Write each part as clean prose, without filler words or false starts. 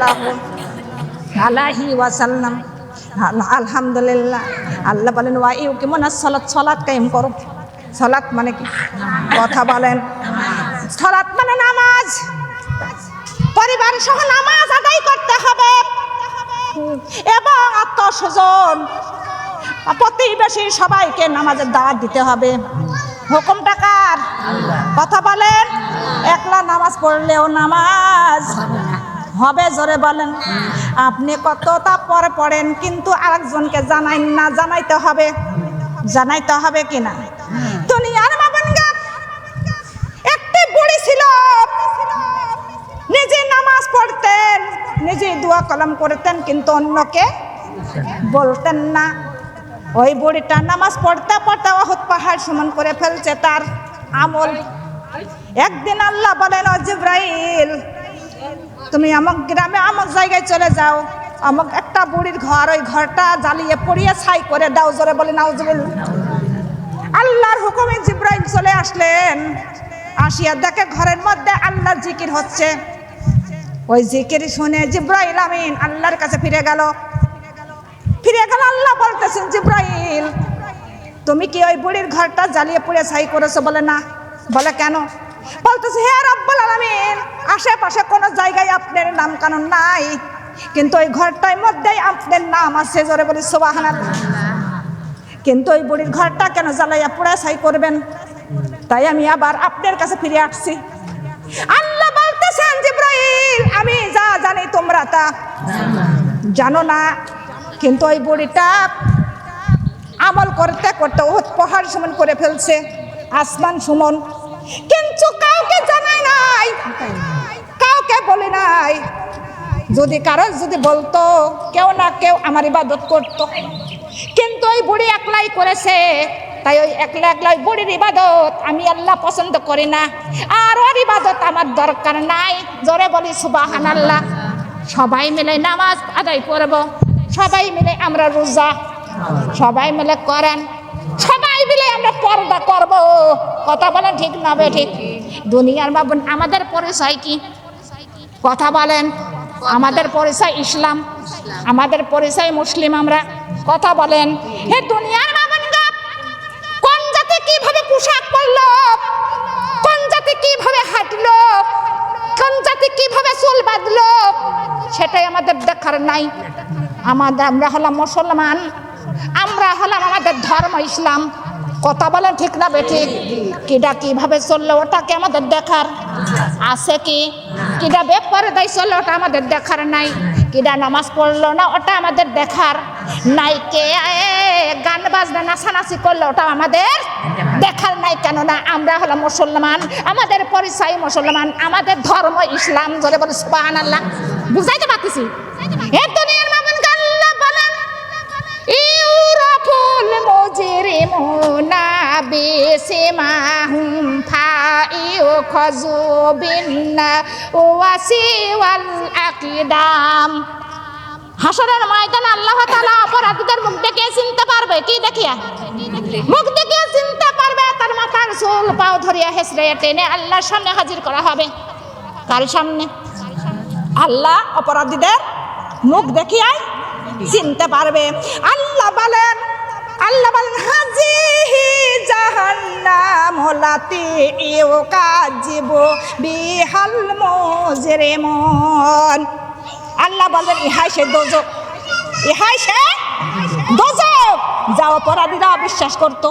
সাল্লাল্লাহু আলাইহি ওয়াসাল্লাম। আলহামদুলিল্লাহ। আল্লাহ বলেন ওয়া ইউকিমুনাস সালাত, সালাত কায়েম করো। সালাত মানে কি? কথা বলেন। সালাত মানে নামাজ, পরিবার সহ নামাজ আদায় করতে হবে এবং আত্মীয়স্বজন প্রতিবেশী সবাইকে নামাজের দাওয়াত দিতে হবে। হুকুমটা কার? কথা বলেন। একলা নামাজ পড়লেও নামাজ হবে, জোরে বলেন। আপনি কতটা পরে পড়েন কিন্তু আরেকজনকে জানাইন না, জানাইতে হবে। জানাইতে হবে কিনা? দুনিয়ার মাবনগা একটি বুড়ি ছিল, নিজে নামাজ পড়তেন, নিজে দোয়া কলম করতেন কিন্তু অন্যকে বলতেন না। ওই বুড়িটা নামাজ পড়তে পড়তে উহুদ পাহাড় সমান করে ফেলছে তার আমল। একদিন আল্লাহ বলেন ও জিবরাইল, তুমি আমক গ্রামে আমক জায়গায় চলে যাও, আমক একটা বুড়ির ঘর, ওই ঘরটা জ্বালিয়ে পুড়িয়ে ছাই করে দাও। জোরে বলে নাউজুবিল্লাহ। আল্লাহর হুকুমে জিবরাইল চলে আসলেন, আসিয়া দেখে ঘরের মধ্যে আল্লাহর জিকির হচ্ছে। ওই জিকির শুনে জিবরাইল আমিন আল্লাহর কাছে ফিরে গেল। আল্লাহ বলতেছেন জিবরাইল, তুমি কি ওই বুড়ির ঘরটা জ্বালিয়ে পুড়ে ছাই করেছো? বলে না। বলে কেন? বলতেছে হে রব্বুল আলামিন, আশেপাশে কোনো জায়গায় আপনার নাম কানুন নাই, কিন্তু ওই ঘরটার মধ্যেই আপনার নাম আছে। জোরে বলি সুবহানাল্লাহ। কিন্তু ওই বুড়ির ঘরটা কেন জ্বালাইয়া পুড়ে ছাই করবেন? তাই আমি আবার আপনার কাছে ফিরে আসছি। আল্লাহ বলতেছেন জিবরাইল, আমি যা জানি তোমরা তা জানো না, কিন্তু ওই বুড়িটা আমল করতে করতে উহুদ পাহাড় সমান করে ফেলছে, আসমান সমান, কিন্তু কাউকে জানাই নাই, কাউকে বলে নাই। যদি কারো যদি বলতো, কেউ না কেউ আমার ইবাদত করতো, কিন্তু ওই বুড়ি একলাই করেছে। তাই ওই একলা একলাই বুড়ির ইবাদত আমি আল্লাহ পছন্দ করি না, আর ওর ইবাদত আমার দরকার নাই। জোরে বলি সুবহানাল্লাহ। সবাই মিলে নামাজ আদায় করব, সবাই মিলে আমরা রোজা, সবাই মিলে করেন, সবাই মিলে আমরা পর্দা করব। কথা বলেন ঠিক না বে ঠিক? দুনিয়ার বাবুন আমাদের পরিচয় কি? কথা বলেন। আমাদের পরিচয় ইসলাম, আমাদের পরিচয় মুসলিম আমরা। কথা বলেন। হে দুনিয়ার বাবুন, কোন জাতি কিভাবে পোশাক পরলো, কোন জাতি কিভাবে হাঁটলো, কোন জাতি কিভাবে চুল বাঁধলো, সেটাই আমাদের দেখার নাই। আমরা হলাম মুসলমান, আমরা হলাম আমাদের ধর্ম ইসলাম। কথা বলেন ঠিক না বেঠিক? কিডা কিভাবে চললো ওটাকে আমাদের দেখার আছে কি? কিডা বেপরদায় চললো ওটা আমাদের দেখার নাই। কিডা নামাজ পড়লো না ওটা আমাদের দেখার নাই। কে গান বাজনা নাচানাচি করলো ওটা আমাদের দেখার নাই। কেননা আমরা হলাম মুসলমান, আমাদের পরিচয় মুসলমান, আমাদের ধর্ম ইসলাম। জোরে বলে সুবহানাল্লাহ। বুঝাইতে পারতেছি? এ দুনিয়ার মামুন আল্লাহ বলেন ইউরাফুল মুজরিমুনা বিসিমাহুম ফাইউখাযু বিন্নাওয়াসি ওয়াল আকদাম। হাসরের ময়দানে আল্লাহ তাআলা অপরাধীদের মুখ দেখে চিনতে পারবে। কি দেখিয়া? মুখ দেখে চিনতে পারবে। তার মাথার চুল পাও ধরিয়া হেসড়ে টেনে আল্লাহর সামনে হাজির করা হবে। কার সামনে? আল্লাহ অপরাধীদের মুখ দেখিয়াই চিনতে পারবে। আল্লাহ বলেন হাজিহি জাহান্নাম লাতি ইউকাযিবু বিহাল মুজরিমুন। আল্লাহ বলেন ইহাই সে দোজখ, ইহাই সে দোজখ যা অপরাধীরা অবিশ্বাস করত।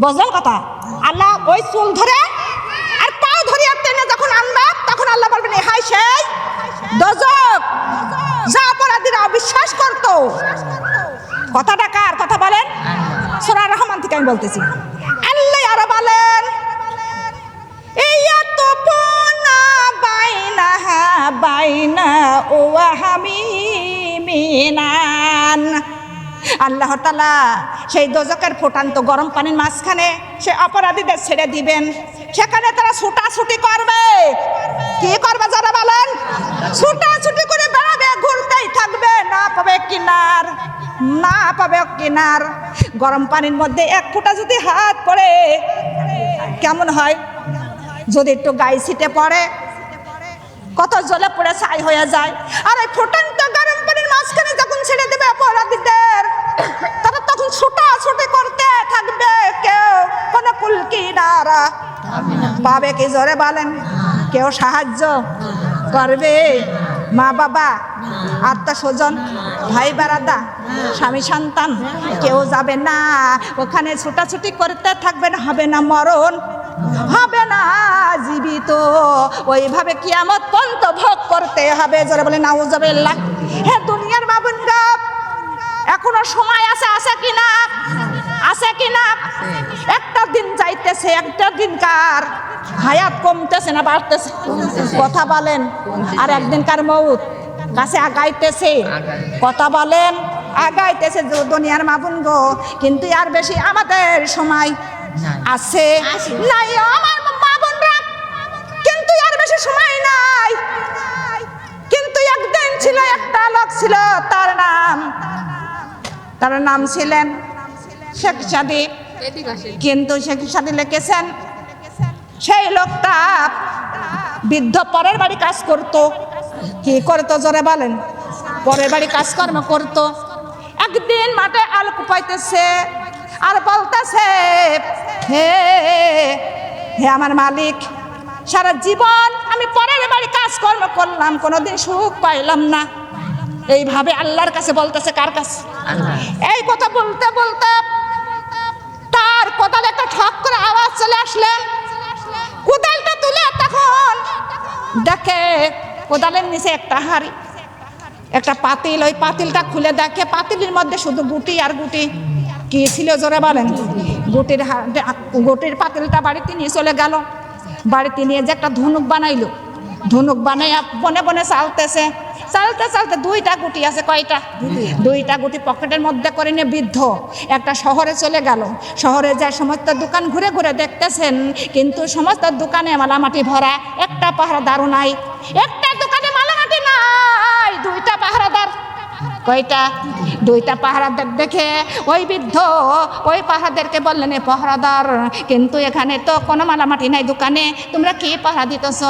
বুঝলেন কথা? আল্লাহ ওই চুল ধরে আর পাও ধরিয়া টেনে যখন আনবা, তখন আল্লাহ বলবেন ইহাই সেই দোজখ যা অপরাধীরা অবিশ্বাস করত। কথাটা কার কথা বলেন? সূরা রহমান থেকে আমি বলতেছি। আল্লাহ আরো বলেন ইয়াতুফুনা বাইনাহা বাইনা ওয়া হামিমিনান। আল্লাহ তাআলা সেই দোজখের ফুটান্ত গরম পানির মাঝখানে সে অপরাধীদের ছেড়ে দিবেন। সেখানে তারা ছুটাছুটি করবে। কি করবে যারা বলেন? ছুটাছুটি করে বেড়াবে, ঘুরতেই থাকবে, না পাবে কিনার, না পাবে কিনার। গরম পানির মধ্যে এক ফোঁটা যদি হাত পড়ে কেমন হয়? যদি একটু গায়ে ছিটে পড়ে কত জ্বলে পড়ে ছাই হয়ে যায়। আর এই ফুটন্ত গরম পানির মাঝখানে যখন ছেড়ে দেবে অপরাধীদের, তারা তখন ছুটাছুটি করতে থাকবে, কেউ কোনো কুল কিনারা পাবে কি? জোরে বলেন, কেউ সাহায্য করবে? মা বাবা, আত্মীয় স্বজন, ভাই বেড়াদা, স্বামী সন্তান কেউ যাবে না। ওখানে ছুটাছুটি করতে থাকবেন, হবে না মরণ, হবে না জীবিত, ওইভাবে কিয়ামত পর্যন্ত ভোগ করতে হবে। জোরে বলে নাউজুবিল্লাহ। হে দুনিয়ার বাবুনরা, এখনো সময় আছে, আছে কিনা? আছে কিনা? একটা দিন যাইতেছে, একটা দিনকার হায়াত কমতেছে না বাড়তেছে? কথা বলেন। আর একদিনকার মউত কাছে আগাইতেছে, কথা বলেন, আগাইতেছে দুনিয়ার মাবুন গো। কিন্তু আর বেশি আমাদের সময় আছে নাই আমার মা বোনরা, কিন্তু আর বেশি সময় নাই। কিন্তু একদিন ছিল, একটা লোক ছিল, তার নাম ছিলেন শেখ সাদী। কিন্তু শেখ সাদী লিখেছেন, সেই লোকটা বৃদ্ধ পরের বাড়ি কাজ করতো। কি করতো? জোরে বলেন। পরের বাড়ি কাজকর্ম করতো। একদিন মাঠে আল কুপাইতেছে আর বলতেছে, হে হে আমার মালিক, সারা জীবন আমি পরের বাড়ি কাজকর্ম করলাম, কোনোদিন সুখ পাইলাম না। এইভাবে আল্লাহর কাছে বলতেছে। কার কাছে? এই কথা বলতে বলতে তার কোদালে একটা ঠক করে আওয়াজ চলে আসলেন। কোদালটা তুলে তখন দেখে কোদালের নিচে একটা হাড়ি, একটা পাতিল। ওই পাতিলটা খুলে দেখে পাতিলের মধ্যে শুধু গুটি আর গুটি। কি ছিল? জোরে বলেন। গুটির পাতিলটা বাড়িতে নিয়ে চলে গেল। বাড়িতে নিয়ে যে একটা ধনুক বানাইলো, ধনুক বানাইয়া বনে বনে চালতেছে। চালতে চালতে দুইটা গুটি আছে। কয়টা? দুইটা গুটি পকেটের মধ্যে করে নিয়ে বৃদ্ধ একটা শহরে চলে গেল। শহরে যায় সমস্ত দোকান ঘুরে ঘুরে দেখতেছেন, কিন্তু সমস্ত দোকানে মালামাটি ভরা, একটা পাহারাদারও নাই। একটা দোকানে মালামাটি নাই, দুইটা পাহারাদার। কয়টা? দুইটা পাহারাদার দেখে ওই বৃদ্ধ ওই পাহারাদারকে বললেন, এ পাহারাদার, কিন্তু এখানে তো কোনো মালামাটি নাই দোকানে, তোমরা কি পাহারা দিতেছ?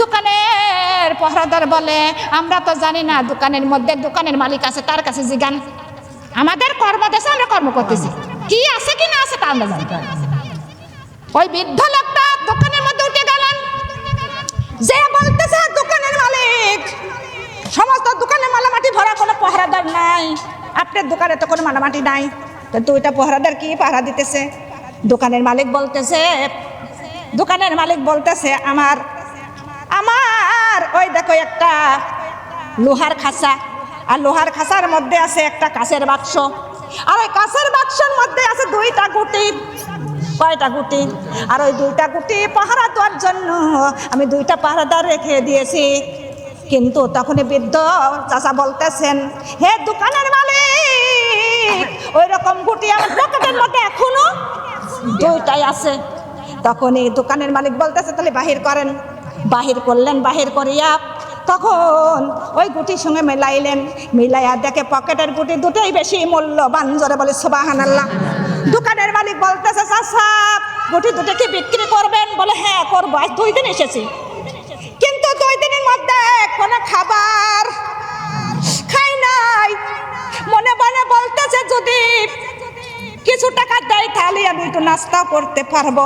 দোকানের পাহারাদার বলে, আমরা তো জানি না, দোকানের মধ্যে দোকানের মালিক আছে, তার কাছে জিগান। আমাদের কর্ম দেশে আমরা কর্ম করতেছি, কি আছে কি না আছে তা আমরা জানি। ওই বৃদ্ধ লোকটা দোকানের মধ্যে উঠে গেলেন, যে বলতেছে দোকানের মালিক, সমস্ত দোকানে মালামাটি ভরা, কোনো পাহারাদার নাই, আপনার দোকানে তো কোনো মালামাটি নাই, তো দুইটা পাহারাদার কি পাহারা দিতেছে? দোকানের মালিক বলতেছে আমার ওই দেখো একটা লোহার খাঁচা, আর লোহার খাঁচার মধ্যে আছে একটা কাঁচের বাক্স, আর ওই কাঁচের বাক্সের মধ্যে আছে দুইটা গুটি। কয়টা গুটি? আর ওই দুইটা গুটি পাহারা দেওয়ার জন্য আমি দুইটা পাহারাদার রেখে দিয়েছি। কিন্তু তখন বৃদ্ধ চাচা বলতেছেন, হে দোকানের মালিক, ওই রকম গুটি আমার পকেটের মধ্যে এখনো দুইটাই আছে। তখন এই দোকানের মালিক বলতেছে, তাহলে বাহির করেন। বাহির করলেন, বাহির করিয়া তখন ওই গুটির সঙ্গে মিলাইয়া দেখে পকেটের গুটি দুটোই বেশি মূল্যবান। জোরে বলে সুবহানাল্লাহ। দোকানের মালিক বলতেছে, চাচা গুটি দুটো কি বিক্রি করবেন? বলে হ্যাঁ করবো, আজ 2 দিন এসেছি, কিন্তু 2 দিনের মধ্যে কোনো খাবার খাই নাই। মনে মনে বলতেছে, যদি কিছু টাকা দেয় তাহলে আমি একটু নাস্তা করতে পারবো।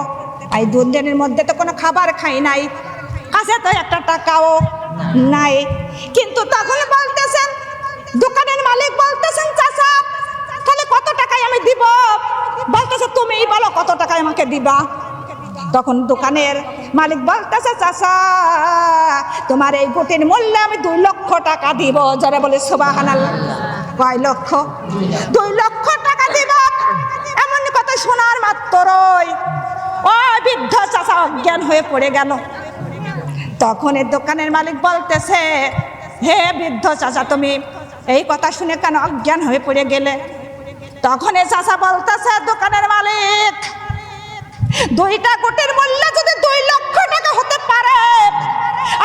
এই 2 দিনের মধ্যে তো কোনো খাবার খাই নাই, কাছে তো একটা টাকাও নাই। কিন্তু তখন বলতেছেন, দোকানের মালিক বলতেছেন, চাচা তাহলে কত টাকায় আমি দিব? বলতেছে, তুমিই বলো কত টাকায় আমাকে দিবা। তখন দোকানের মালিক বলতেছে, চাচা তোমার এই গুটির মূল্য আমি 2 লক্ষ টাকা দিব। যারা বলে সুবহানাল্লাহ। কয় লক্ষ? 2 লক্ষ টাকা দিব। এমন কথা শোনার মাত্রই ওই বৃদ্ধ চাচা অজ্ঞান হয়ে পড়ে গেল। তখন এই দোকানের মালিক বলতেছে, হে বৃদ্ধ চাচা, তুমি এই কথা শুনে কেন অজ্ঞান হয়ে পড়ে গেলে? তখন এই চাচা বলতেছে, দোকানের মালিক, 2টা গুটির মূল্য যদি 2 লক্ষ টাকা হতে পারে,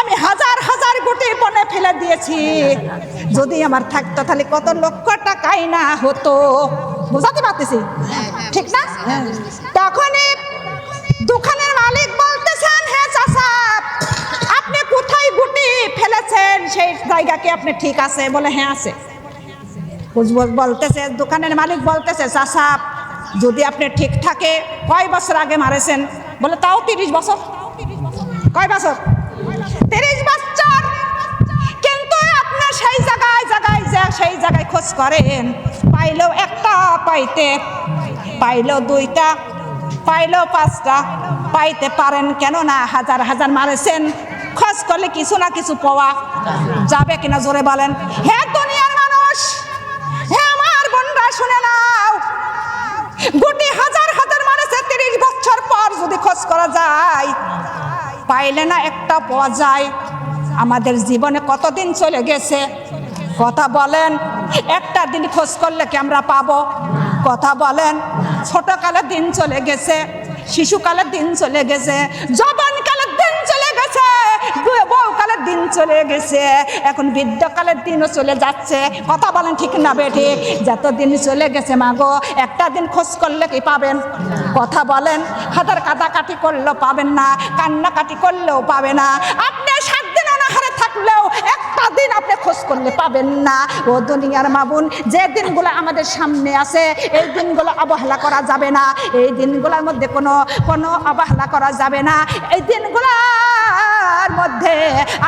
আমি হাজার হাজার গুটি বনে ফেলে দিয়েছি। যদি আমার থাকতো তাহলে কত লক্ষ টাকাই না হতো। বুঝাতে পারতেছি ঠিক না? তখনই দোকানের মালিক বলতেছেন, হ্যাঁ চাচা, আপনি কোথায় গুটি ফেলে বলতেছেন সেই জায়গা কি আপনি ঠিক আছে? বলে হ্যাঁ আছে। বলতেছে, দোকানের মালিক বলতেছে, চাচা যদি আপনি ঠিক থাকে কয় বছর আগে মারেছেন? বলে তাও 30 বছর। কয় বছর? 30 বছর। কিন্তু আপনি সেই জায়গায় জায়গায় যে সেই জায়গায় খোঁজ করেন, পাইলেও একটা, পাইলেও 2টা, পাইলেও 5টা, পাইতে পারেন কেন না হাজার হাজার মারেছেন। খোঁজ করলে কিছু না কিছু পাওয়া যাবে কিনা জোরে বলেন। হে দুনিয়ার মানুষ, হে আমার বোনরা শুনে নাও, গোটি হাজার হাজার মারেছে, 30 বছর পর যদি খোঁজ করা যায়, পাইলে না একটা পাওয়া যায়। আমাদের জীবনে কতদিন চলে গেছে কথা বলেন? একটা দিন খোঁজ করলে কি আমরা পাবো? কথা বলেন। ছোটকালের দিন চলে গেছে, শিশুকালের দিন চলে গেছে, যৌবনকালের দিন চলে গেছে, বউকালের দিন চলে গেছে, এখন বৃদ্ধকালের দিনও চলে যাচ্ছে। কথা বলেন ঠিক না বেঠিক? যত দিন চলে গেছে মাগো, একটা দিন খোঁজ করলে কি পাবেন? কথা বলেন। হাজার কাটাকাটি করলেও পাবেন না, কান্নাকাটি করলেও পাবে না। আপনি 7 দিন অনাহারে থাকলেও একটা দিন আপনি খোঁজ করলে পাবেন না। ও দুনিয়ার মাবুন, যে দিনগুলো আমাদের সামনে আছে এই দিনগুলো অবহেলা করা যাবে না। এই দিনগুলোর মধ্যে কোনো অবহেলা করা যাবে না। এই দিনগুলোর মধ্যে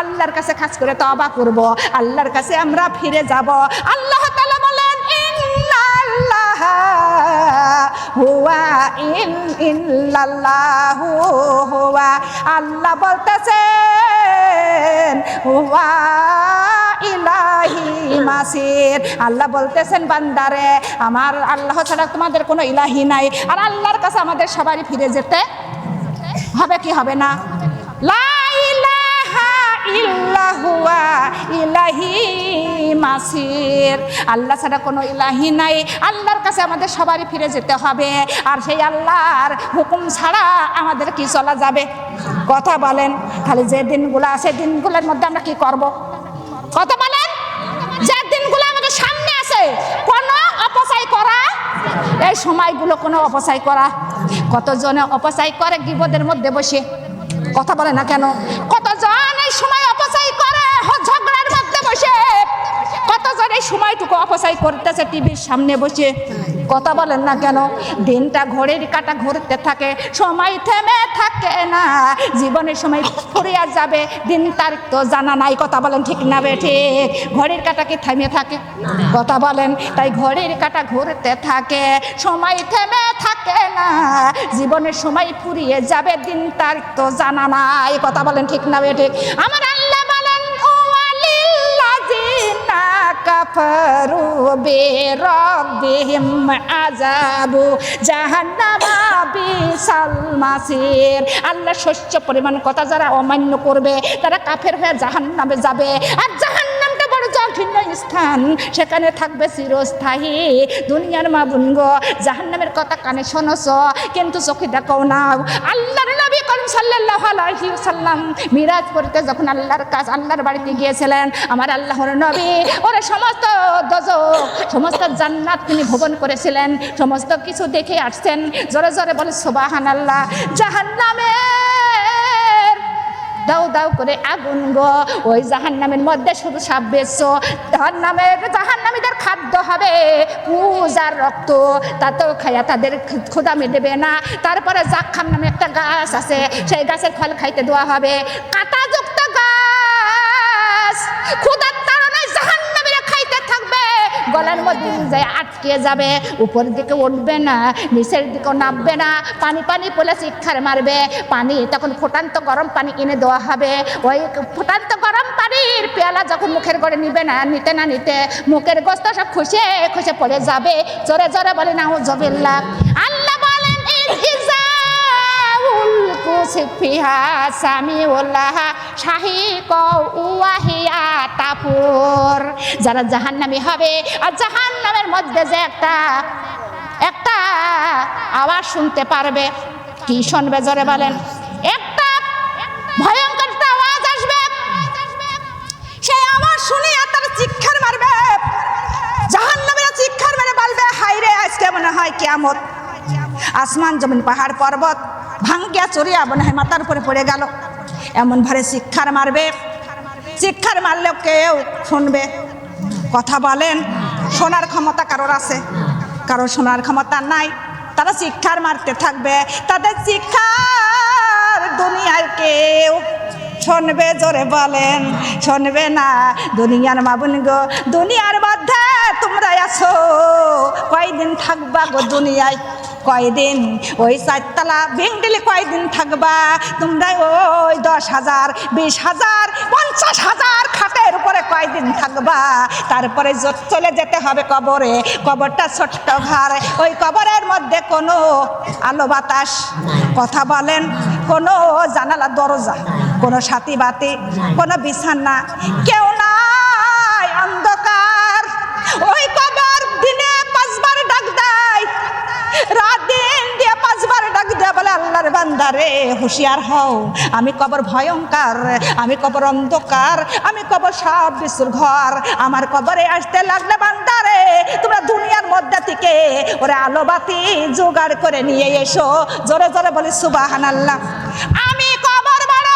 আল্লাহর কাছে খাস করে তওবা করব, আল্লাহর কাছে আমরা ফিরে যাব। আল্লাহ তাআলা বলেন, ইন্নাল্লাহা হুয়া ইল্লাল্লাহু হুয়া, আল্লাহ বলতেছেন হুয়া ইলাহি মাসির। আল্লাহ বলতেছেন বান্দারে, আমার আল্লাহ ছাড়া তোমাদের কোনো ইলাহি নাই, আর আল্লাহর কাছে আমাদের সবারই ফিরে যেতে হবে কি হবে না? লা ইলাহা ইল্লা হুয়া ইলাহি মাসির। আল্লাহ ছাড়া কোনো ইলাহি নাই, আল্লাহর কাছে আমাদের সবারই ফিরে যেতে হবে। আর সেই আল্লাহর হুকুম ছাড়া আমাদের কি চলা যাবে? কথা বলেন। খালি যে দিনগুলো আছে দিনগুলোর মধ্যে আমরা কি করব? কথা বলেন। যে দিনগুলো আমাদের সামনে আছে, কোনো অপচয় করা, এই সময়গুলো কোনো অপচয় করা। কতজনে অপচয় করে গিবদের মধ্যে বসে। কথা বলে না কেন? কতজন এই সময় অপচয় করে ঝগড়ার মধ্যে বসে। কতজন এই সময়টুকু অপচয় করতেছে টিভির সামনে বসে। কথা বলেন না কেন? দিনটা ঘড়ির কাঁটা ঘুরতে থাকে, সময় থেমে থাকে না। জীবনের সময় ফুরিয়ে যাবে, দিন তারিখ তো জানা নাই। কথা বলেন ঠিক না বেঠিক? ঘড়ির কাঁটা কি থেমে থাকে? কথা বলেন। তাই ঘড়ির কাঁটা ঘুরতে থাকে, সময় থেমে থাকে না। জীবনের সময় ফুরিয়ে যাবে, দিন তারিখ তো জানা নাই। কথা বলেন ঠিক না বেঠিক? আমার আল্লাহ বলেন, ওয়ালিল্লাযিনা কাফারু বিরাব্বিহিম আযাবু জাহান্নামা বিসাল মাসির। আল্লাহ শস্য পরিমাণ কথা যারা অমান্য করবে তারা কাফের হয়ে জাহান্নামে যাবে। আর জাহান্নামটা বড় জঘন্য স্থান, সেখানে থাকবে চিরস্থায়ী। দুনিয়ার মা বোনগ, জাহান্নামের কথা কানে শোনছ কিন্তু চোখে দেখো না। আল্লাহর নবী করিম সাল্লাল্লাহু আলাইহি ওয়াসাল্লাম মিরাজ করতে যখন আল্লাহর বাড়িতে গিয়েছিলেন, আমার আল্লাহর নবী ওরা সমস্ত দোজখ, সমস্ত জান্নাত তিনি ভ্রমণ করেছিলেন, সমস্ত কিছু দেখে আসছেন। জোরে জোরে বলে সুবহানাল্লাহ। জাহান্নামের দাউ দাউ করে আগুন গো, ওই জাহান্নামের মধ্যে শুধু সাপ বেচ্ছ। জাহান্নামীদের খাদ্য হবে পূজার রক্ত, তাতেও খাইয়া তাদের ক্ষুধা মেটাবে না। তারপরে জাক্কাম নামে একটা গাছ আছে, সেই গাছের ফল খাইতে দেওয়া হবে। কাঁটাযুক্ত গাছ, ক্ষুধার তাড়নায় জাহান্নামীরা খাইতে থাকবে। গলার মধ্যে যায় আটকে যাবে, উপরের দিকে উঠবে না, নিচের দিকেও নামবে না। পানি পানি বলে চিৎকার মারবে। পানি তখন ফুটান্ত গরম পানি এনে দেওয়া হবে। ওই ফুটান্ত গরম পানির পেয়ালা যখন মুখের গড়ে নিবে না, নিতে না নিতে মুখের গোস্ত সব খুশে খুশে পড়ে যাবে। জোরে জোরে বলে নাউজুবিল্লাহ। আল্লাহ বলেন, ইজাউল কুসফিহা সামিউল্লাহ শাহিক ওয়াহিয়া তাফুর। যারা জাহান্নামী হবে, আর জাহান্নামের মধ্যে যে একটা আওয়াজ শুনতে পারবে। কি শুনবে? জোরে বলেন। একটা ভয়ঙ্কর আওয়াজ আসবে, সেই আওয়াজ শুনে তারা চিৎকার মারবে। জাহান্নামীরা চিৎকার মেরে বলবে, হায় রে, আজকে মনে হয় কিয়ামত। আসমান জমিন পাহাড় পর্বত ভাঙ্গিয়া চড়িয়া মনে হয় মাথার উপরে পড়ে গেল, এমন ভারে চিৎকার মারবে। চিৎকার মারলেও কেউ শুনবে। কথা বলেন, শোনার ক্ষমতা কারোর আছে? কারোর শোনার ক্ষমতা নাই। তারা চিৎকার মারতে থাকবে, তাদের চিৎকার দুনিয়ার কেউ শুনবে? জোরে বলেন, শুনবে না। দুনিয়ার মাবুন গো, দুনিয়ার মধ্যে তোমরা আছো, কয়দিন থাকবা গো দুনিয়ায়? কয়দিন? ওই চারতলা বিল্ডিংয়ে কয়দিন থাকবা তোমরা? ওই 10,000, 20,000, 50,000 খাটের উপরে কয়দিন থাকবা? তারপরে চলে যেতে হবে কবরে। কবরটা ছোট্ট ঘর, ওই কবরের মধ্যে কোনো আলো বাতাস, কথা বলেন, কোনো জানালা দরজা, কোনো সাথী বাতি, কোনো বিছানা, কেউ নাই, অন্ধকার। ওই কবর দিনে 5 বার ডাক দেয়, রাত দিন দিয়ে 5 বার ডাক দেয়, বলে আল্লাহর বান্দারে হুঁশিয়ার হও, আমি কবর ভয়ঙ্কর, আমি কবর অন্ধকার, আমি কবর সব কিছুর ঘর। আমার কবরে আসতে লাগলে বান্দারে তোমরা দুনিয়ার মধ্যে থেকে ওরে আলো বাতি জোগাড় করে নিয়ে এসো। জোরে জোরে বলি সুবহানাল্লাহ। আমি কবর বড়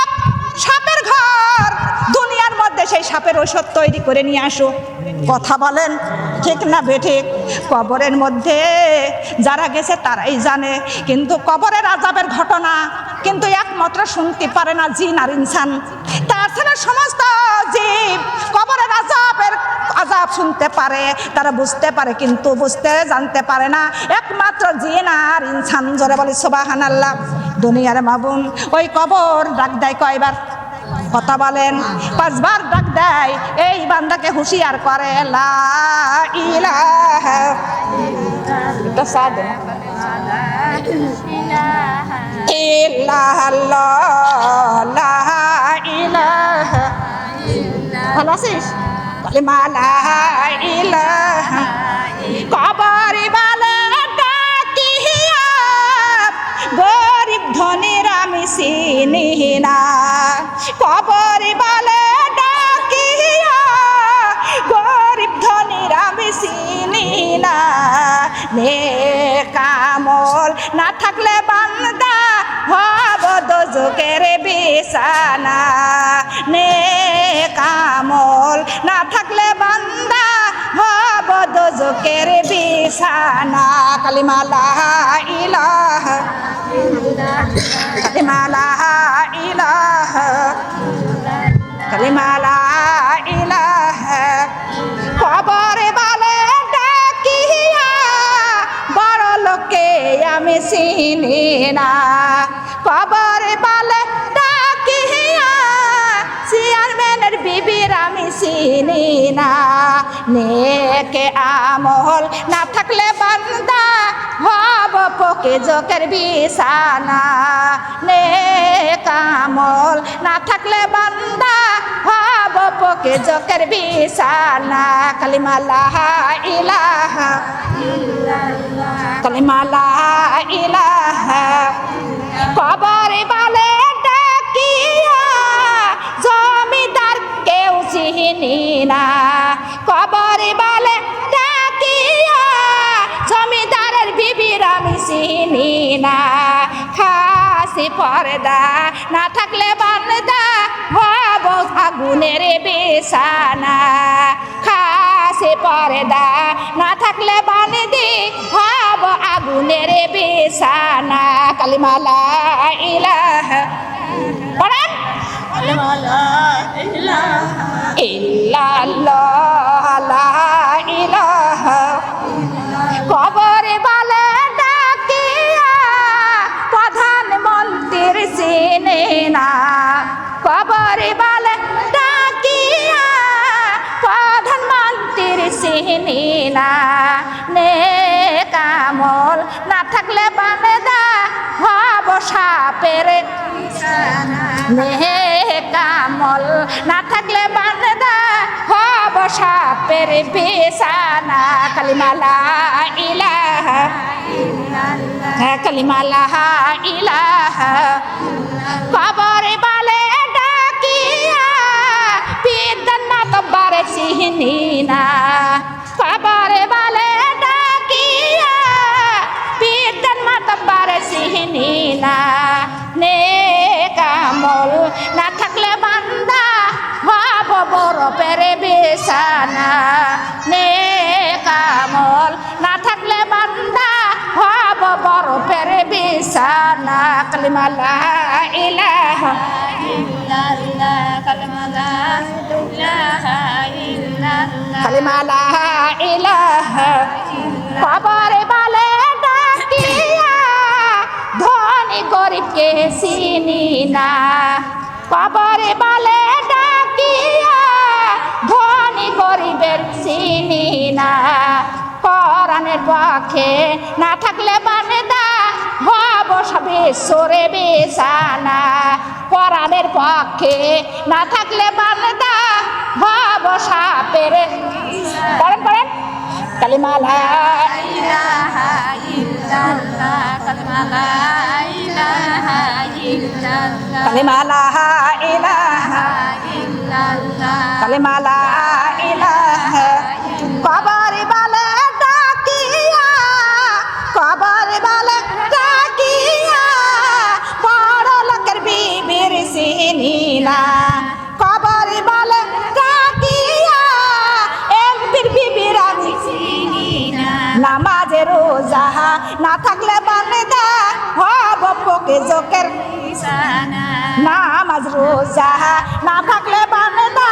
সাপের ঘর, দুনিয়ার মধ্যে সেই সাপের ঔষধ তৈরি করে নিয়ে আসো। কথা বলেন, ঠিক না বেঠিক? কবরের মধ্যে যারা গেছে তারাই জানে, কিন্তু কবরের আযাবের ঘটনা কিন্তু একমাত্র শুনতে পারে না জিন আর ইনসান। তাছাড়া সমস্ত জীব কবরের আযাব শুনতে পারে, তারা বুঝতে পারে, কিন্তু বুঝতে জানতে পারে না একমাত্র জিন আর ইনসান। জোরে বলি সুবহানাল্লাহ। দুনিয়ার মাবুন ওই কবর ডাক দেয় কয়বার? কথা বলেন, 5 বার ডাক দেয়। এই বান্দাকে হুঁশিয়ার করে, লা ইলাহা ইল্লাল্লাহ, লা ইলাহা। ভালো আছিস? কালিমা লা ইলাহা। কবর বলে ডাকিয়া গরিব ধনীর আমি চিনি না। কবর বলে ডাকিয়া গরিব ধনীর আমি চিনি না। নেক আমল না থাকলে বান্দা হব দোজখের বিছানা। নেক আমল না থাকলে বান্দা হব দোজখের বিছানা। কালিমা লা ইলাহা, কালিমা লা ইলাহা, কালিমা লা ইলাহা। কবর বলে ডাকিয়া বড় লোকে আমি চিনি না। কবর বলে ডাকিয়া চেয়ারম্যানের বিবির আমি চিনি না। নেক আমল না থাকলে বান্দা হব পকে জোকের বিছানা। নেক আমল না থাকলে বান্দা হব পকে জোকের বিছানা। কালিমা লা ইলাহা, কালিমা লা ইলাহা। কবর বলে ডাকিয়া জমিদার কেউ চিনি না। কবর বলে ডাকিয়া জমিদারের বিবির আমি চিনি না। খাসি পর্দা না থাকলে বান্দা হব আগুনের বিছানা। খাসি পর্দা না থাকলে বান্দি হব আগুনের বিছানা। কালিমা লা ইলাহা, পড়েন, কালিমা লা ইলাহা ইল্লাল্লাহ, লা ইলাহা। কবর বলে ডাকিয়া প্রধানমন্ত্রীর চিনি না। কবর বলে ডাকিয়া প্রধানমন্ত্রীর চিনি না। নেক আমল না থাকলে বান্দা হব সাপের বিছানা। নেক আমল না থাকলে বান্দা হব সাপের বিছানা। কালিমা লা ইলাহা ইল্লাল্লাহ, কালিমা লা ইলাহা। কবর বলে ডাকিয়া পিতার মাতব্বর চিনি না। কবর বলে ডাকিয়া পিতার মাতব্বর চিনি না। নেক আমল না থাকলে বান্দা হব পেরে বিছানা নেক আমল না থাকলে বান্দা হব বড় পেরে বিছানা কালিমা লা ইলাহা ইল্লাল্লাহ কালিমা লা ইলাহা ইল্লাল্লাহ কালিমা লা ইলাহা কবরে বলে ডাকিয়া ধনী গরিবকে চিনি না কবরে বলে ডাকিয়া ধনী গরিবের চিনি না কোরআনের পক্ষে না থাকলে বান্দা হব সবে সরে বিছানা কোরআনের পক্ষে না থাকলে বান্দা হব সাপের পড়েন পড়েন কালিমা লা ইলাহা ইল্লাল্লাহ কালিমা লা ইলাহা ইল্লাল্লাহ কালিমা লা ইলাহা ইল্লাল্লাহ কালিমা লা ইলাহা কবরে বলে ডাকিয়া কবরে বলে ডাকিয়া বড় লোকের বিবির চিনি না কবরে বলে ডাকিয়া এমপির বিবির আমি চিনি না নামাজের রোজা না থাকলে বান্দা হব পকে জোকের বিছানা নামাজ রোজা না থাকলে বান্দা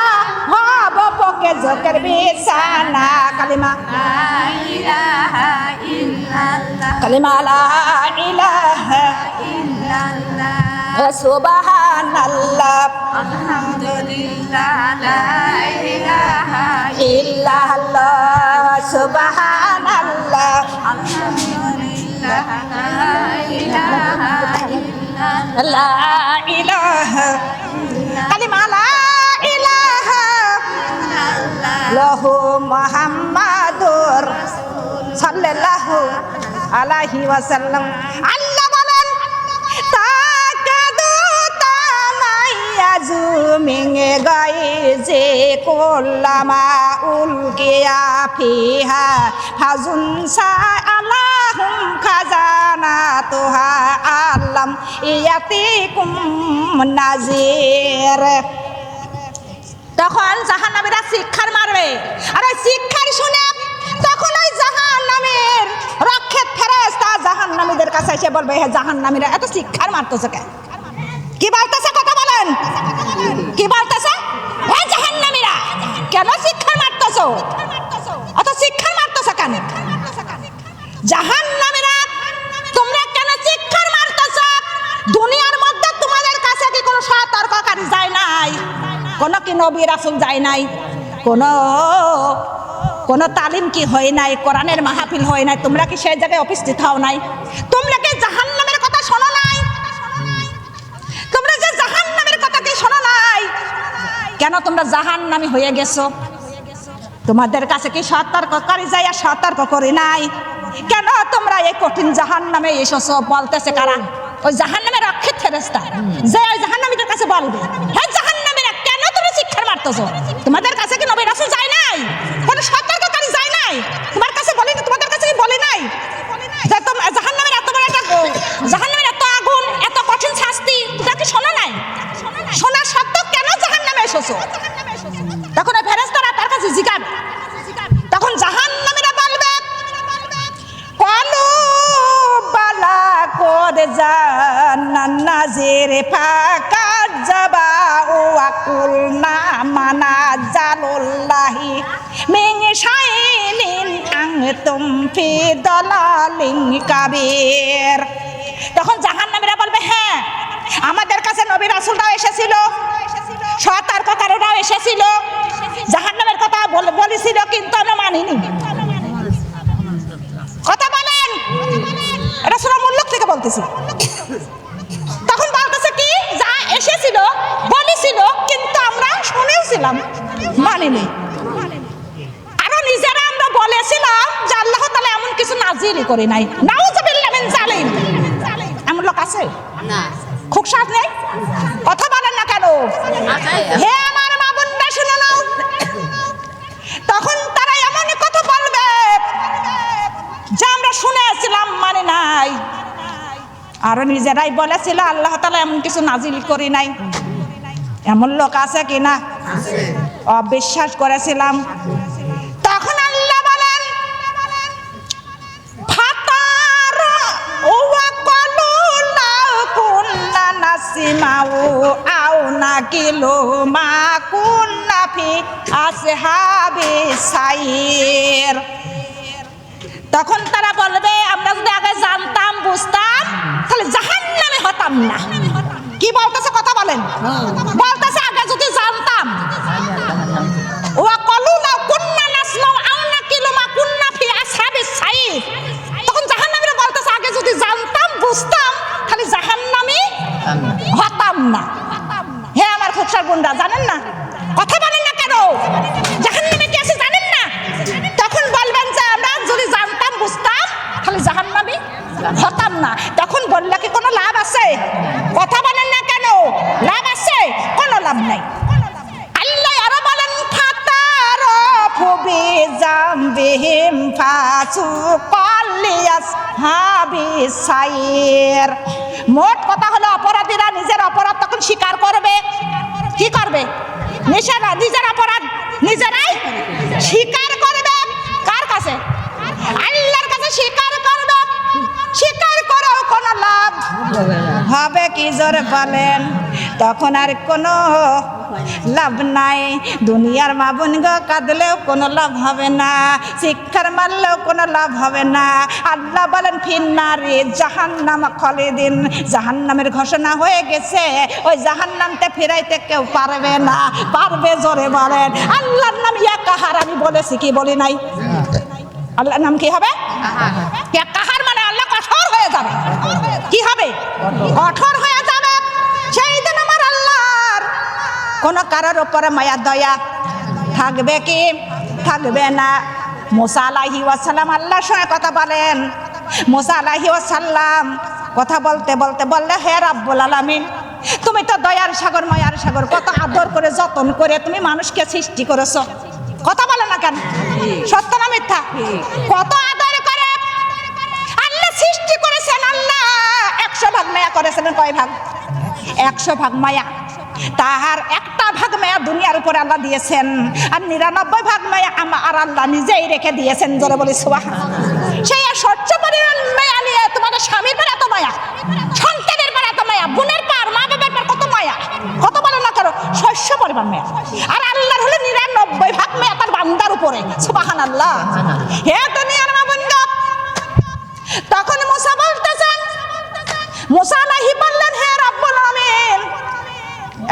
হব পকে জোকের বিছানা কালিমা লা ইলাহা ইল্লাল্লাহ কালিমা লা ইলাহা ইল্লাল্লাহ সুবহানাল্লাহ আলহামদুলিল্লাহ লা ইলাহা ইল্লাল্লাহ সুবহানাল্লাহ আলহামদুলিল্লাহ লা ইলাহা ইল্লাল্লাহ লা ইলাহা কালিমা লা ইলাহা লাহু মুহাম্মাদুর সাল্লাল্লাহু আলাইহি ওয়াসাল্লাম আল্লাহ বলেন তাকাদু তামাইয়াজু মিন গাইজে কুল্লামা উলকিয়া ফিহা ফাজুন সাআলাহুম খাজানাতুহা আল্লাম ইয়াতিকুম নাজির তখন জাহান্নামীরা শিক্ষার মারবে আর ওই শিক্ষার শুনে তখন ওই জাহান্নামের রক্ষেত ফেরেশতা জাহান্নামীদের কাছে এসে বলবে হে জাহান্নামীরা এত শিক্ষার মারতেছে কেন কি বলতেছে কথা বলেন কি বলতেছে হে জাহান্নামীরা কেন শিক্ষার মারতেছো অত শিক্ষার মারতেছো কেন জাহান্নামীরা তোমরা কেন শিক্ষার মারতেছো দুনিয়ার মধ্যে তোমাদের কাছে কি কোনো সতর্ককারী যায় নাই কোন কি নবী রাসূল যায় নাই কোন তালিম কি হয় নাই কোরআনের মাহফিল হয় নাই তোমরা কি সেই জায়গায় উপস্থিত হও নাই তোমরা কি জাহান্নামের কথা শোনো নাই তোমরা যে জাহান্নামের কথা কি শোনো নাই কেন তোমরা জাহান্নামী হয়ে গেছো তোমাদের কাছে কি সতর্ককারী যায় আর সতর্ক করে নাই কেন তোমরা এই কঠিন জাহান্নামে এসেছো বলতেছে কারা ওই জাহান্নামের রক্ষিত ফেরেশতা যে ওই জাহান্নামীদের কাছে বলবে হে জাহান্নামীরা কেন তোমরা শিক্ষা মারতেছো তোমাদের কাছে কি নবী রাসূল যায় নাই কোন সতর্ককারী যায় নাই তোমার কাছে বলি তোমাদের কাছে কি বলে নাই যে তোমরা জাহান্নামের এত বড় একটা জাহান্নামের এত আগুন এত কঠিন শাস্তি তোমরা কি শোনো নাই শোনা সত্ত্বেও কেন জাহান্নামে এসেছো তখন ওই ফেরেশতারা তার কাছে জিজ্ঞাসা তখন জাহান্নামীরা বলবে কলু বালা কোদ জান্নান নাজির ফাকা জাবা ওয়া কুলনা মানাজালুল্লাহি মিন শাইনিন আনতুম ফি দালালিন কাবীর তখন জাহান্নামীরা বলবে হ্যাঁ আমাদের কাছে নবী রাসূলরাও এসেছিল সতর্ককারীরাও এসেছিল জাহান্নামের কথা বলেছিল কিন্তু আমরা মানিনি কথা বলেন এটা সূরা মুল্ক থেকে বলতেছি তখন বলতেছে কি যা এসেছিল বলেছিল কিন্তু আমরা শুনেছিলাম মানিনি আরো নিজেরা আমরা বলেছিলাম যে আল্লাহ তাআলা এমন কিছু নাজিল করে নাই নাউযুবিল্লাহ মিন জালিম এমন লোক আছে না খুব সাথ নেই কথা বলেন না কেন হে আমার মা বোনরা শুনে নাও তখন তারা এমন কথা বলবে যে আমরা শুনেছিলাম মানে নাই আর নিজেরাই বলেছিল আল্লাহ তাআলা এমন কিছু নাজিল করি নাই এমন লোক আছে কিনা অবিশ্বাস করেছিলাম। তখন আল্লাহ বলেন ফাতার ওয়া ক্বালু লাউ কুন্না নাসমাউ আও নাকিলু মা কুন্না ফি আসহাবিস সাইর। তখন তারা বলবে আমরা যদি আগে জানতাম বুঝতাম তাহলে জাহান্নামে হতাম না। কি বলতেছে কথা বলেন? বলতেছে আগে যদি জানতাম। ওয়া ক্বালু লাউ কুন্না নাসমাউ আও নাকিলু মা কুন্না ফি আসহাবিস সাইর। তখন জাহান্নামীরা বলতেছে আগে যদি জানতাম বুঝতাম তাহলে জাহান্নামে হতাম না। হে আমার ফুকসার গুন্ডা, জানেন না কথা বলেন না কেন? জাহান্নামে কি আছে জানেন না? তখন বলবেন যে আমরা যদি জানতাম বুঝতাম তাহলে জাহান্নামে হতাম না। তখন বললে কি কোনো লাভ আছে? কথা বলেন না কেন? লাভ আছে? কোনো লাভ নাই। আল্লাহ আরো বলেন ফাতারাফু বিজামবিহিম ফাসুকাল লিআসহাবিস সাইর। মোট কথা হলো অপরাধীরা নিজের অপরাধ তখন স্বীকার করবে। কি করবে? নিজের অপরাধ নিজেরাই স্বীকার করবে। কার কাছে? আল্লাহর কাছে স্বীকার করবে। স্বীকার করেও কোনো লাভ হবে কি জোরে বলেন? তখন আর কোনো লাভ নাই। দুনিয়ার মা বোন গো কাঁদলেও কোনো লাভ হবে না, শিক্ষার মারলেও কোনো লাভ হবে না। আল্লাহ বলেন ফিন্নারে জাহান্নাম খালিদিন। জাহান্নামের ঘোষণা হয়ে গেছে, ওই জাহান্নামতে ফিরাইতে কেউ পারবে না। পারবে জোরে বলেন? আল্লাহর নাম ইয়া কাহার, আমি বলেছি কি বলি নাই? আল্লাহর নাম কি হবে? ইয়া কাহার মানে আল্লাহ কঠোর হয়ে যাবে। কি হবে? কঠোর হয়ে যাবে। সেই দিন আমার আল্লাহর কোন কারোর উপরে মায়া দয়া থাকবে কি? থাকবে না। মুসা আলাইহিস সালাম আল্লাহর সঙ্গে কথা বলেন। মুসা আলাইহিস সালাম কথা বলতে বলতে বললে হে রাব্বুল আলামিন, তুমি তো দয়ার সাগর মায়ার সাগর, কত আদর করে যত্ন করে তুমি মানুষকে সৃষ্টি করেছো। কথা বলে না কেন? সত্য না মিথ্যা? কত আদর করে আল্লাহ সৃষ্টি করেছেন। আল্লাহ 100 ভাগ মায়া করেছিলেন। কয় ভাগ? 100 ভাগ মায়া। তাহার একটা ভাগ মায়া দুনিয়ার উপরে আল্লাহ দিয়েছেন, আর 99 ভাগ মায়া আর আল্লাহ নিজেই রেখে দিয়েছেন। জোরে বলি সুবহানাল্লাহ। সেই সহ্য পরিমাণ মায়া নিয়ে তোমাদের স্বামীর পর এত মায়া, সন্তানের পর এত মায়া, বোনের পর মা বাবার পর কত মায়া। কত বলে না করো শস্য পরিমাণ মায়া। আর আল্লাহর হলো 99 ভাগ মায়া তার বান্দার উপরে। সুবহানাল্লাহ। হে দুনিয়ার মা বোন, তখন মুসা বলতেছেন, মুসা আলাইহি বললেন হে রাব্বুল আলামিন,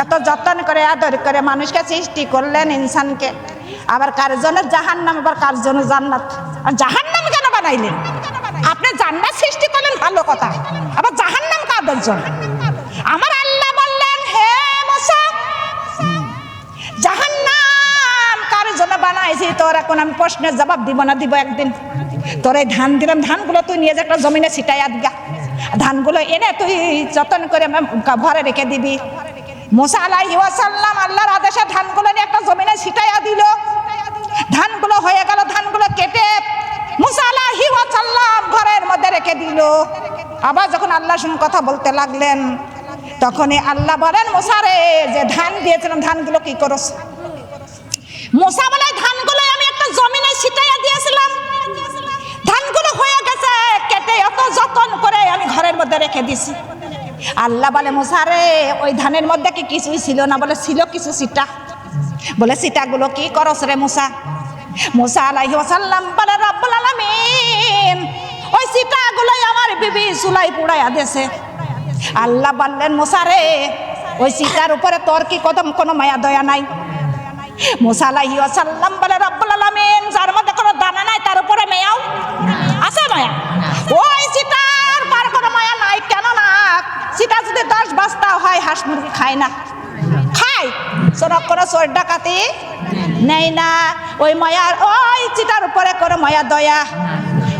এত যত্ন করে আদর করে মানুষকে সৃষ্টি করলেন, ইনসানকে, আবার কার জন্য জাহান্নাম, আবার কার জন্য জান্নাত। আর জাহান্নাম কেন বানাইলেন? আপনি জান্নাত সৃষ্টি করলেন ভালো কথা, আবার জাহান্নাম কাদের জন্য? আমার আল্লাহ বললেন হে মুসা, জাহান্নাম কার জন্য বানাইছি তোর এখন আমি প্রশ্নের জবাব দিব না, দিব একদিন। তোর এই ধান দিলাম, ধানগুলো তুই নিয়ে যে একটা জমিনে ছিটাইয়া দিগা, ধানগুলো এনে তুই যত্ন করে ঘরে রেখে দিবি। মুসা আলাইহিস সালাম আল্লাহর আদেশে ধানগুলো নিয়ে একটা জমিনে ছিটাইয়া দিল। ধানগুলো হয়ে গেল, ধানগুলো কেটে মুসা আলাইহিস সালাম ঘরের মধ্যে রেখে দিল। আবার যখন আল্লাহর সঙ্গে কথা বলতে লাগলেন, তখনই আল্লাহ বলেন মুসা রে, যে ধান দিয়েছিলাম ধানগুলো কি করছ? মুসা বলে ধানগুলো আমি একটা জমিনে ছিটাইয়া দিয়েছিলাম, ধানগুলো হয়ে গেছে, কেটে এত যত্ন করে আমি ঘরের মধ্যে রেখে দিছি। আল্লাহ বলে মুসা রে, ওই ধানের মধ্যে কি কিছুই ছিল না? বলে ছিল কিছু সিটা। বলে সিটাগুলো কি করছ রে মুসা? মুসা আলাইহিস সালাম বলে রব্বুল আলামিন, ওই সিটাগুলোই আমার বিবি চুলাই পুড়াইয়া দিয়েছে। আল্লাহ বললেন মুসা রে, ওই সিটার উপরে তোর কি কদম কোনো মায়া দয়া নাই? মুসা আলাইহিস সালাম বলে রব্বুল আলামিন, যার মধ্যে কোনো দানা নাই তার উপরে মায়াও আছে? মায়া ওই সিটার পার কোনো মায়া নাই। কেন না? সিটা যদি 10 বস্তা হয় হাঁস মুরগি খায় না? খায়। সরক করে চোর ডাকাতি নেই না। ওই মায়ার ওই চিটার উপরে করে মায়া দয়া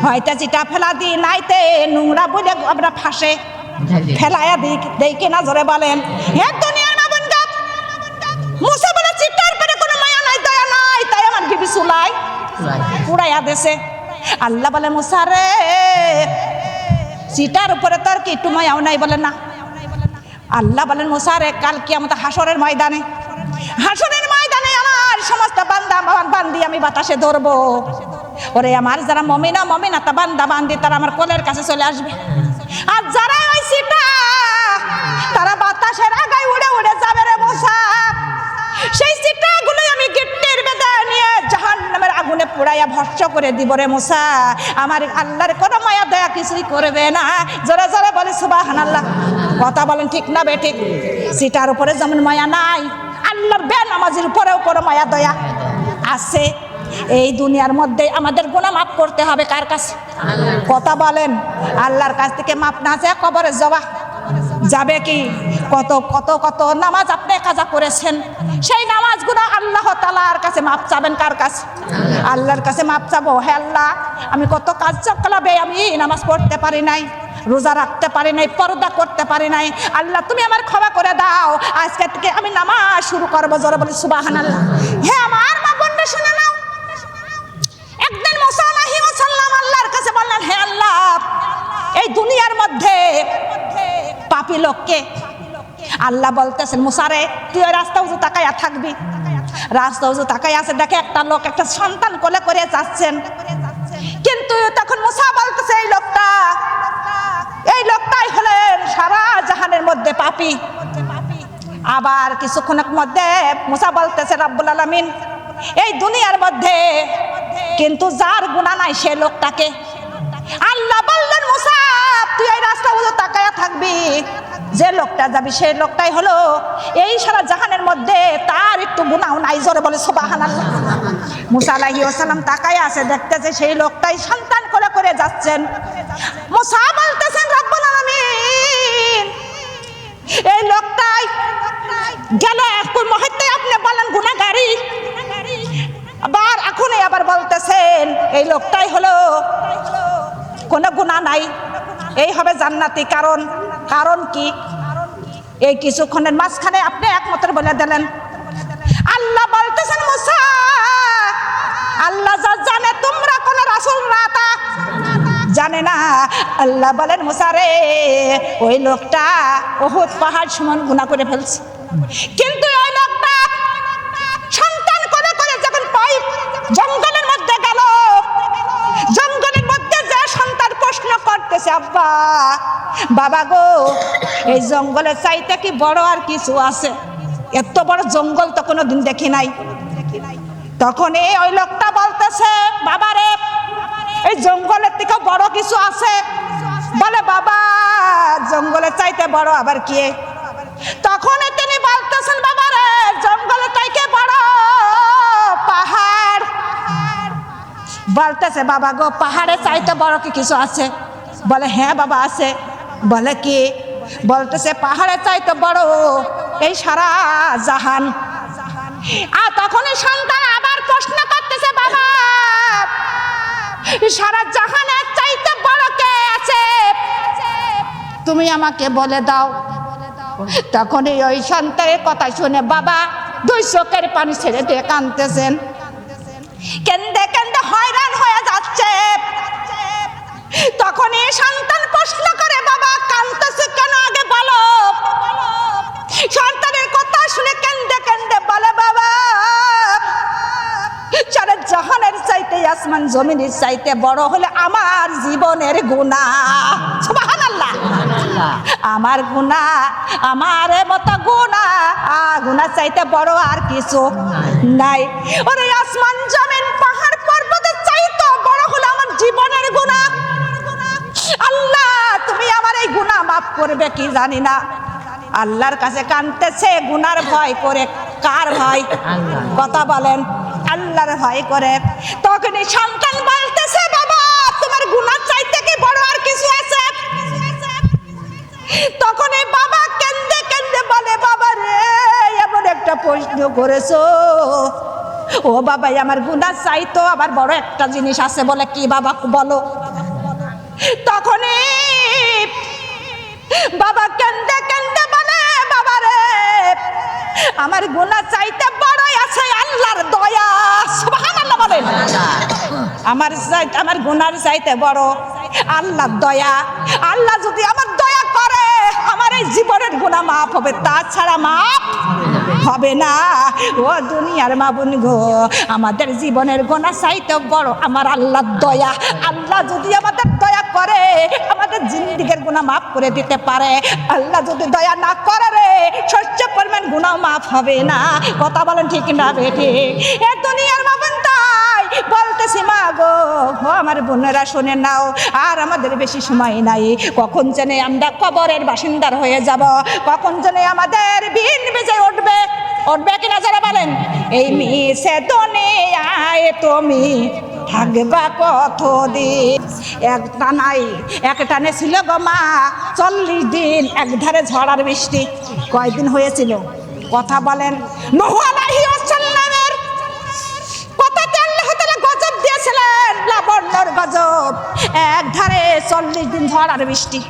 হয়তো চিটা ফেলা দি নাইতে নোংরা বলে আমরা ফাঁসে ফেলাইয়া দেই কিনা জোরে বলেন? হে দুনিয়ার মা বোন, মুসা বলে চিটার উপরে কোনো মায়া নাই, দয়া নাই, তাই আমার বিবি চুলাই পুড়াইয়া দেছে। আল্লাহ বলে মুসা রে, চিটার উপরে তোর কি একটু মায়াও নাই? বলে না। আল্লাহ বলেন মুসা রে, কাল কিয়ামত হাসরের ময়দানে, হাসরের ময়দানে আমার সমস্ত বান্দা বান্দি আমি বাতাসে ধরবো। ওরে আমার যারা মমিনা মমিনাতা বান্দা বান্দি তারা আমার কোলের কাছে চলে আসবে। আর যারা ওই সিটা তারা বাতাসের আগায় উড়ে উড়ে যাবে রে মুসা। সেই সিটাগুলো আমি গিট্টির বেঁধে নিয়ে জাহান্নামের আগুনে পুড়াইয়া ভস্ম করে দিব রে মুসা। আমার আল্লাহর কোনো মায়া দয়া কিছুই করবে না। জোরে জোরে বলে সুবহানাল্লাহ। কথা বলেন ঠিক না বেঠিক? সিটার উপরে যেমন মায়া নাই, আল্লাহর বেনামাজির উপরেও কোনো মায়া দয়া আছে। এই দুনিয়ার মধ্যে আমাদের গুনাহ মাফ করতে হবে কার কাছে? কথা বলেন। আল্লাহর কাছ থেকে মাফ না যায় কবরে যাবে কি? কত কত কত নামাজ আপনি কাজা করেছেন, সেই নামাজগুলো আল্লাহ তাআলার কাছে মাফ চাবেন কার কাছে? আল্লাহর কাছে মাফ চাবো। হে আল্লাহ, আমি কত কাজ চক্রাবে আমি নামাজ পড়তে পারি নাই, রোজা রাখতে পারি নাই, পর্দা করতে পারি নাই। আল্লাহ তুমি আমার ক্ষমা করে দাও। আজকে থেকে আমি নামাজ শুরু করবো। জোরে বলি সুবহানাল্লাহ। হে আমার মা বোনরা শুনে নাও, একদিন মুসা আলাইহিস সালাম আল্লাহর কাছে বললেন, হে আল্লাহ, এই দুনিয়ার মধ্যে পাপী লোককে আল্লাহ বলতেছেন, মুসা রে তুই ওই রাস্তা উজু তাকাইয়া থাকবি। রাস্তা উজু তাকাইয়া আছে, দেখে একটা লোক একটা সন্তান কোলে করে যাচ্ছেন। কিন্তু তখন মুসা বলতেছে এই লোকটাই হলেন সারা জাহানের মধ্যে পাপী। আবার কিছুক্ষণের মধ্যে মুসা বলতেছে, রব্বুল আলামিন, এই দুনিয়ার মধ্যে কিন্তু যার গুনাহ নাই সে লোকটাকে। আল্লাহ বললেন, মুসা তুই এই রাস্তা উজু তাকায়া থাকবি, যে লোকটা যাবি সেই লোকটাই হলো এই সারা জাহানের মধ্যে তার একটু গুনাহও নাই। জোরে বলে সুবহানাল্লাহ। মুসা আলাইহিস সালাম তাকায়া আছে, দেখতেছে সেই লোকটাই সন্তান কোলে করে যাচ্ছেন। মুসা বলতেছেন, রব্বুল আলামিন, এই লোকটাই গেল এক মুহূর্তে আপনি বলেন গুনাহগারী, আবার এখনই আবার বলতেছেন এই লোকটাই হলো কোনো গুনাহ নাই, এই হবে জান্নাতি। কারণ কি? এই কিছুক্ষণের মাঝখানে আপনি একমাত্র বলে দিলেন। আল্লাহ বলতেছেন, মুসা আল্লাহ যা জানে তোমরা কোন রাসূল রাতা জানে না। আল্লাহ বলেন, মুসা রে ওই লোকটা উহুদ পাহাড় সমান গুনাহ করে ফেলছে। কিন্তু ওই লোকটা সন্তান করে যখন জঙ্গলের মধ্যে গেল, জঙ্গলের মধ্যে যে সন্তান প্রশ্ন করতেছে, আব্বা বাবা গো, এই জঙ্গলের চাইতে কি বড় আর কিছু আছে? এত বড় জঙ্গল তো কোনোদিন দেখি নাই। তখন ওই লোকটা বলতেছে, বাবা রে এই জঙ্গলের থেকে বড় কিছু আছে। বলে, বাবা জঙ্গলের চাইতে বড় আবার কি? তখন তিনি বলতেছেন, বাবা রে জঙ্গলের চাইতে বড় পাহাড়। বলতেছে, বাবা গো পাহাড়ের চাইতে বড় কি কিছু আছে? বলে, হ্যাঁ বাবা আছে। বলে কি? বলতেছে, পাহাড়ের চাইতে বড় এই সারা জাহান। আর তখন সন্তান আবার প্রশ্ন করতেছে, বাবা সারা জাহানের চাইতে বড় কে আছে? তুমি আমাকে বলে দাও। তখন ওই সন্তানের কথা শুনে বাবা দুই চোখের পানি ছেড়ে দিয়ে কাঁদতেছেন, কেন্দে কেন্দে হয়রান হয়ে যাচ্ছে। তখন এই সন্তান প্রশ্ন করে, বাবা কাঁদতেছে কেন আগে বলো। সন্তানের কথা শুনে কেন্দে কেন্দে বলে, বাবা সারা জাহানের চাইতে আসমান জমিনের চাইতে বড় হলে আমার জীবনের গুনাহ। সুবহানাল্লাহ। আমার গুনাহ, আমার মতো গুনাহ চাইতে বড় আর কিছু নাই। ওরে আসমান জমিন পাহাড় পর্বতের চাইতে বড় হলো আমার জীবনের গুনাহ। আল্লাহ তুমি আমার এই গুনাহ মাফ করবে কি জানি না। আল্লাহর কাছে কাঁদতেছে, গুনার ভয় করে। কার ভয়? কথা বলেন। আল্লাহর ভয় করে। তখনই সন্তান বলতেছে, বাবা তোমার গুনাহ চাইতে কি বড় আর কিছু আছে? তখন এই বাবা কেন্দে কেন্দে বলে, বাবা রে এমন একটা প্রশ্ন করেছো। ও বাবা আমার গুনাহ চাইতো আবার বড় একটা জিনিস আছে। বলে কি বাবা বলো। তখনই বাবা কেন্দে কেন্দে বলে, বাবা রে আমার গুনাহ চাইতে বড়ই আছে আল্লাহর দয়া। সুবহানাল্লাহ বলেন। আমার গুনার চাইতে বড় আল্লাহর দয়া। আল্লাহ যদি আমার দয়া করে আমার এই জীবনের গুনাহ মাফ হবে, তাছাড়া মাফ হবে না। ও দুনিয়ার মা বোন গো, আমাদের জীবনের গোনা চাইতে বড় আমার আল্লাহর দয়া। আল্লাহ যদি আমাদের দয়া করে আমাদের জিন্দেগীর গুনাহ মাফ করে দিতে পারে। আল্লাহ যদি দয়া না করে রে, সহ্য পরিমাণ গুনাহ মাফ হবে না। কথা বলেন ঠিক না বেঠিক? এ দুনিয়ার মা বোন তাই বলতেছি মা গো, আমার বোনেরা শুনে নাও, আর আমাদের বেশি সময় নাই। কখন জানে আমরা কবরের বাসিন্দার হয়ে যাব, কখন জানে আমাদের বিন বেজে উঠবে। উঠবে কিনা যারা বলেন? এই মিশে দুনিয়ায় তুমি থাকবা কতদিন? এক টানে ছিল গো মা 40 দিন একধারে ঝড় আর বৃষ্টি। কয়দিন হয়েছিল? কথা বলেন। নূহ আলাইহিস সালামের কথাতে আল্লাহ তাআলা গজব দিয়েছিলেন, লাবণ্যর গজব। একধারে 40 দিন ঝড় আর বৃষ্টি,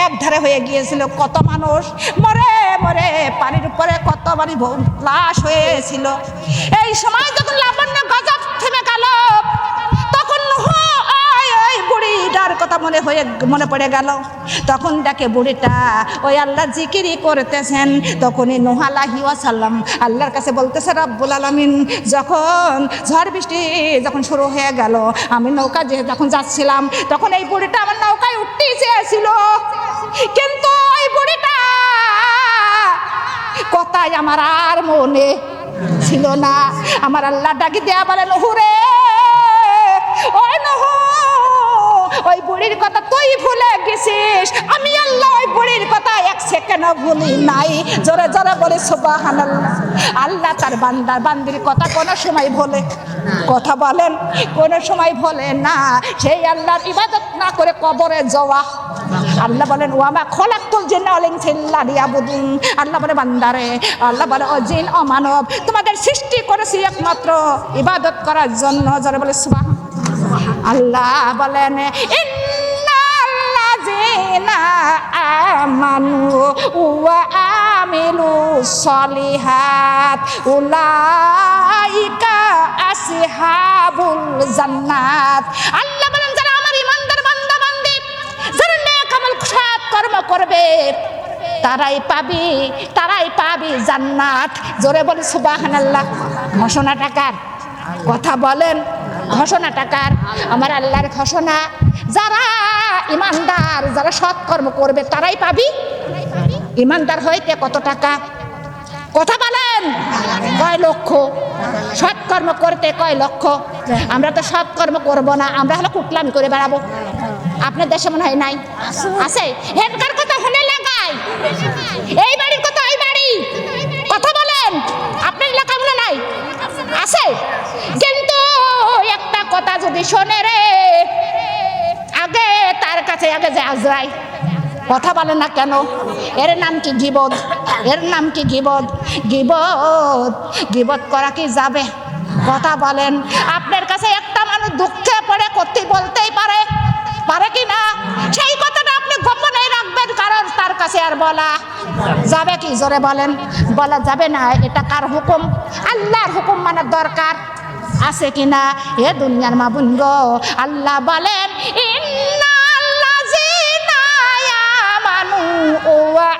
একধারে হয়ে গিয়েছিল। কত মানুষ মরে মরে পানির উপরে কত বাড়ি লাশ হয়েছিল। এই সময় যখন লাবণ্য গজব থেমে গেল, তখন ওই বুড়িটার কথা মনে পড়ে গেল। তখন দেখে বুড়িটা ওই আল্লাহ জিকিরি করতেছেন। তখনই নূহ আলাইহিস সালাম আল্লাহর কাছে বলতেছে, রব্বুল আলামিন, যখন ঝড় বৃষ্টি যখন শুরু হয়ে গেল, আমি নৌকা যখন যাচ্ছিলাম, তখন এই বুড়িটা আমার নৌকায় উঠতেই চেয়েছিল, কিন্তু ওই বুড়িটা কথাই আমার আর মনে ছিল না। আমার আল্লাহ ডাকি দেয়া বলে, নূহ রে, ওই নূহ, ওই বুড়ির কথা তুই ভুলে গেছিস, আমি আল্লাহ ওই বুড়ির কথা এক সেকেন্ড ভুলি নাই। জোরে জোরে বলে সুবহানাল্লাহ। আল্লাহ তার বান্দির কথা কোনো সময় ভোলে? কথা বলেন, কোনো সময় ভোলে না। সেই আল্লাহর ইবাদত না করে কবরে যাওয়া। আল্লাহ বলেন, ওয়ামা খলাকতুল জিন্না ওয়াল ইনসা ইল্লা লিয়াবুদুন। আল্লাহ বলে, বান্দারে, আল্লাহ বলে, ও জিন ও মানব, তোমাদের সৃষ্টি করেছি একমাত্র ইবাদত করার জন্য। যারা বলে সুবহান। আল্লাহ বলেন, ইন্নাল্লাযিনা আমানু ওয়া আমিলুস সলিহাত উলাইকা আসহাবুল জান্নাত। আল্লাহ বলেন, যারা আমার ঈমানদার বান্দা বান্দি, যারা নেক আমল সৎ কর্ম করবে, তারাই পাবি জান্নাত। জোরে বলি সুবহানাল্লাহ। ঘোষণা টাকার কথা বলেন, ঘোষণা টাকার আমার আল্লাহর ঘোষণা। যারা ইমানদার, যারা সৎকর্ম করবে, তারাই পাবি। ইমানদার হইতে কত টাকা? কথা বলেন, কয় লক্ষ? সৎকর্ম করতে কয় লক্ষ? আমরা তো সৎকর্ম করব না, আমরা হলো কুটলামি করে বেড়াবো। আপনার দেশে মনে হয় নাই? আছে? হেনকার কথা হলে লাগাই, এই বাড়ির কথা ওই বাড়ি। কথা বলেন, আপনার এলাকা মনে নাই? আছে? কিন্তু একটা কথা যদি শোনে রে, আগে তার কাছে আগে যে আজরাই। কথা বলে না কেন? এর নাম কি গীবত? এর নাম কি গীবত? গীবত করা কি যাবে? কথা বলেন। আপনার কাছে একটা মানুষ দুঃখে পড়ে করতে বলতেই পারে কি না? সেই কথাটা আপনি গোপনে রাখবেন, কারণ তার কাছে আর বলা যাবে কি? জোরে বলেন, বলা যাবে না। এটা কার হুকুম? আল্লাহর হুকুম মানার দরকার আছে কিনা? এ দুনিয়ার মা বোন গো, আল্লাহ বলেন, ইন্নাল্লাযিনা আমানু ওয়া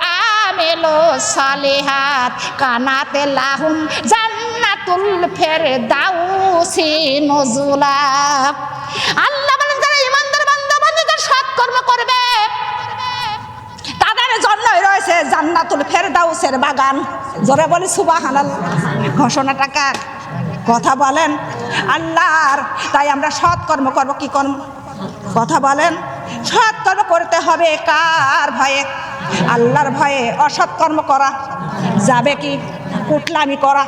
আমিলুস সলিহাত কানাত লাহুম জান্নাতুল ফিরদাউসি নুজুলা। আল্লাহ বলেন, যারা ঈমানদার বান্দা বান্দি, যারা সৎকর্ম করবে, তাদের জন্যই রয়েছে জান্নাতুল ফিরদাউসের বাগান। জোরে বলি সুবহানাল্লাহ। ঘোষণা টাকার কথা বলেন আল্লাহর। তাই আমরা সৎকর্ম করব। কি কর্ম? কথা বলেন। সৎকর্ম করতে হবে কার ভয়ে? আল্লাহর ভয়ে। অসৎকর্ম করা যাবে কি? কুটলামি করা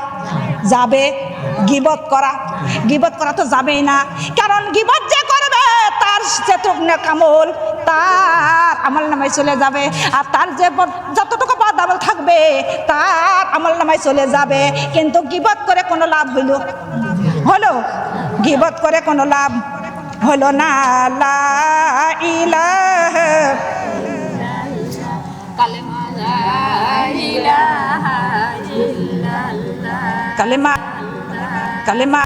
যাবে? গীবত করা তো যাবেই না। কারণ গীবত যে করবে তার যেটুক নেক আমল তার আমল নামায় চলে যাবে, আর তার যে যতটুকু বদ আমল থাকবে তার আমল নামায় চলে যাবে। কিন্তু গীবত করে কোনো লাভ হলো? গীবত করে কোনো লাভ হলো না। লা ইলাহা কালেমা